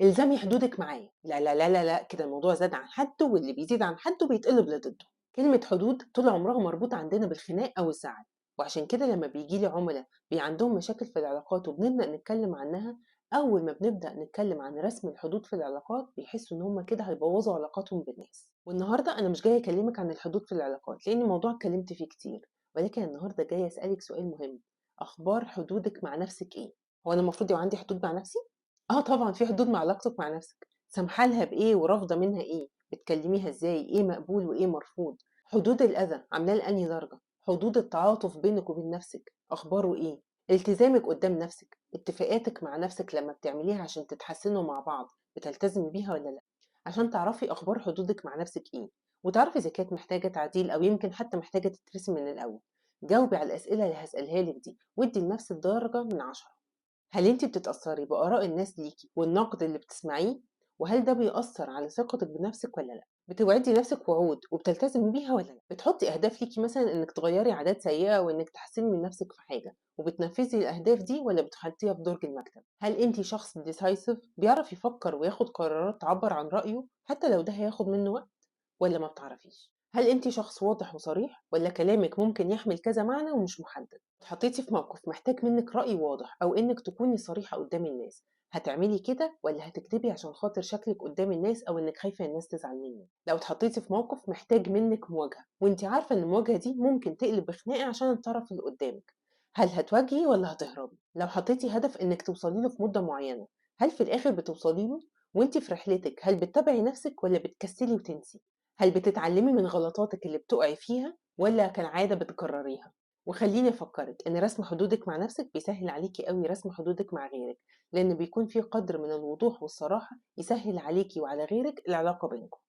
الزمي حدودِك معاه، لا، لا، لا، لا، لأ، كده الموضوع زاد عن حدُّه واللي بيزيد عن حدُّه بيتقلب لضدّه. كلمة حدود طول عمرها مربوطة عندنا بالخناق أو الزعل، وعشان كده لمّا بييجي لي عُملا عندهم مشاكل في العلاقات وبنبدأ نتكلّم عنها، أول ما بنبدأ نتكلّم عن رسم الحدود في العلاقات بيحسّوا إن هم كده هيبوّظوا علاقاتهم بالناس. والنهارده أنا مش جاية أكلّمِك عن الحدود في العلاقات، لإن موضوع اتكلّمت فيه كتير، ولكن النهارده جاية أسألِك سؤال مهم، أخبار حدودِك مع نَفْسِك إيه؟ هو أنا المفروض يبقى عندي حدود مع نَفْسي؟ آه طبعًا في حدود مع علاقتِك مع نَفْسِك، سامحة لها بإيه ورافضة منها إيه، بتكلميها إزاي، إيه مقبول وإيه مرفوض، حدود الأذى عاملاه لأنهي درجة، حدود التعاطف بينِك وبين نَفْسِك أخباره إيه، التزامِك قدّام نَفْسِك، اتفاقاتِك مع نَفْسِك لمّا بتعمليها عشان تتحسنوا مع بعض بتلتزمي بيها والّا لأ، عشان تعرفي أخبار حدودِك مع نَفْسِك إيه، وتعرفي إذا كانت محتاجة تعديل أو يمكن حتى محتاجة تترسم من الأول. جاوبي على الأسئلة اللي هاسألها لِك دي، وادّي لنَفْسِك درجة من 10. هل أنتِ بتتأثّري بآراء الناس ليكِ والنقد اللي بتسمعيه؟ وهل ده بيأثّر على ثقتِك بنفسِك والّا لأ؟ بتوعدي نفسِك وعود وبتلتزمي بيها والّا لأ؟ بتحطّي أهداف ليكِ مثلًا إنِّك تغيّري عادات سيئة وإنِّك تحسّني من نفسِك في حاجة، وبتنفّذي الأهداف دي والّا بتحطّيها في درج المكتب؟ هل أنتِ شخص decisive بيعرف يفكّر وياخُد قرارات تعبّر عن رأيه حتى لو ده هياخُد منّه وقت؟ والّا ما بتعرفيش؟ هل أنتِ شخص واضح وصريح والّا كلامِك ممكن يحمل كذا معنى ومش محدد؟ اتحطيتِ في موقف محتاج منِّك رأي واضح أو إنِّك تكوني صريحة قدّام الناس، هتعملي كده والّا هتكدبي عشان خاطر شكلِك قدّام الناس أو إنِّك خايفة الناس تزعل منِّك؟ لو اتحطيتِ في موقف محتاج منِّك مواجهة وأنتِ عارفة إن المواجهة دي ممكن تقلب بخناقة عشان الطرف اللي قدّامِك، هل هتواجهي والّا هتهربي؟ لو حطيتِ هدف إنِّك توصلي له في مدة معيّنة، هل في الآخر بتوصلي له؟ وأنتِ في رحلتِك هل بتتابعي نفسِك والّا بتكسّلي وتنسي؟ هل بتتعلمي من غلطاتِك اللي بتُقعي فيها والّا كالعادة بتكرريها؟ وخلّيني أفكّرِك إن رسم حدودِك مع نفسِك بيسهّل عليكِ أوي رسم حدودِك مع غيرِك، لإن بيكون في قدر من الوضوح والصراحة يسهّل عليكِ وعلى غيرِك العلاقة بينكم.